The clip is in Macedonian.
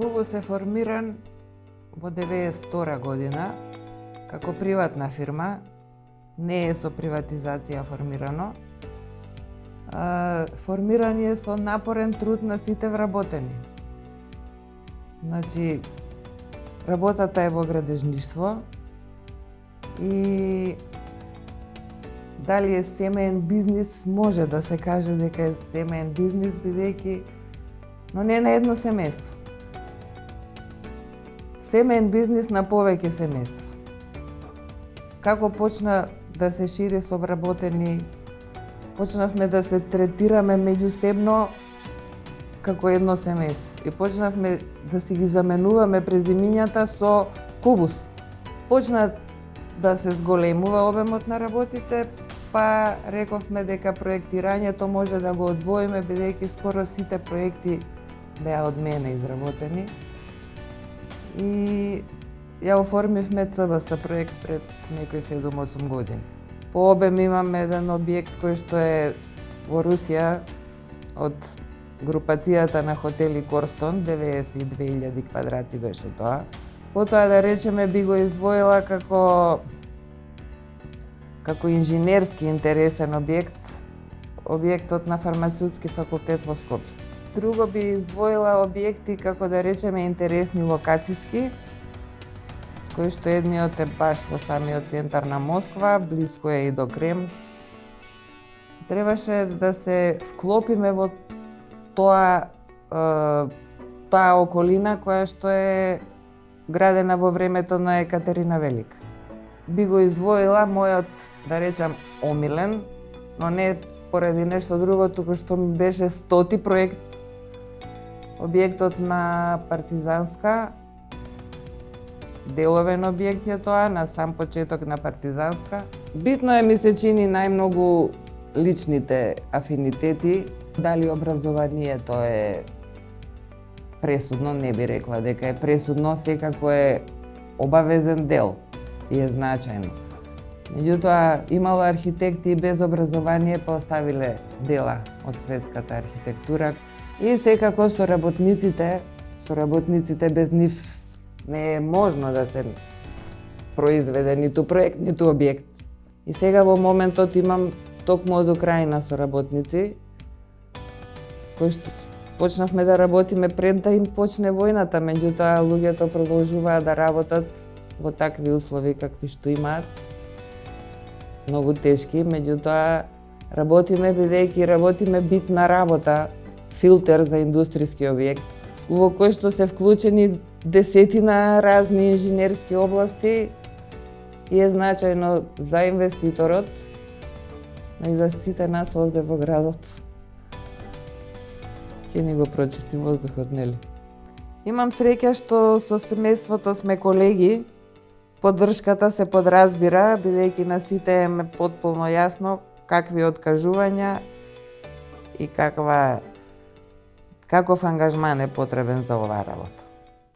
Кубус е формиран во 92 година како приватна фирма, не е со приватизација формирано. Формиран е со напорен труд на сите вработени. Значи, работата е во градежништво и дали е семеен бизнис, може да се каже дека е семеен бизнис, бидејќи, но не на едно семејство. Семеен бизнис на повеќе семејства. Како почна да се шири со вработени, почнавме да се третираме меѓусебно како едно семејство. И почнавме да си ги заменуваме презимињата со Кубус. Почна да се зголемува обемот на работите, па рековме дека проектирањето може да го одвоиме, бидејќи скоро сите проекти беа од мене изработени. И ја оформивме ЦБС проект пред некои 7-8 години. По обем имаме еден објект кој што е во Русија од групацијата на хотели Корстон, 92.000 квадрати беше тоа. Потоа, да речеме, би го издвоила како инженерски интересен објект, објектот на Фармацеутски факултет во Скопје. Друго би издвоила објекти, како да речеме, интересни локациски, кој што едниот е баш во самиот центар на Москва, блиско е и до Кремљ. Требаше да се вклопиме во таа околина која што е градена во времето на Екатерина Велика. Би го издвоила мојот, да речам, омилен, но не поради нешто друго, туку што ми беше 100-ти проект, објектот на Партизанска, деловен објект е тоа, на сам почеток на Партизанска. Битно е, ми се чини, најмногу личните афинитети. Дали образованието е пресудно, не би рекла дека е пресудно, секако е обавезен дел и е значајно. Меѓутоа, имало архитекти и без образование па оставиле дела од светската архитектура. И секако соработниците без нив не е можно да се произведе ниту проект, ниту објект. И сега во моментот имам токму од Украина соработници, кои што почнавме да работиме пред да им почне војната, меѓутоа луѓето продолжуваат да работат во такви услови какви што имаат. Многу тешки, меѓутоа работиме бидејќи работиме битна работа, филтер за индустријски објект, во кој што се вклучени десетина разни инженерски области и е значајно за инвеститорот, и за сите нас овде во градот. Ќе ни го прочисти воздухот, нели? Имам среќа што со семејството сме колеги, поддршката се подразбира, бидејќи на сите е потполно јасно какви откажувања и каков ангажман е потребен за оваа работа.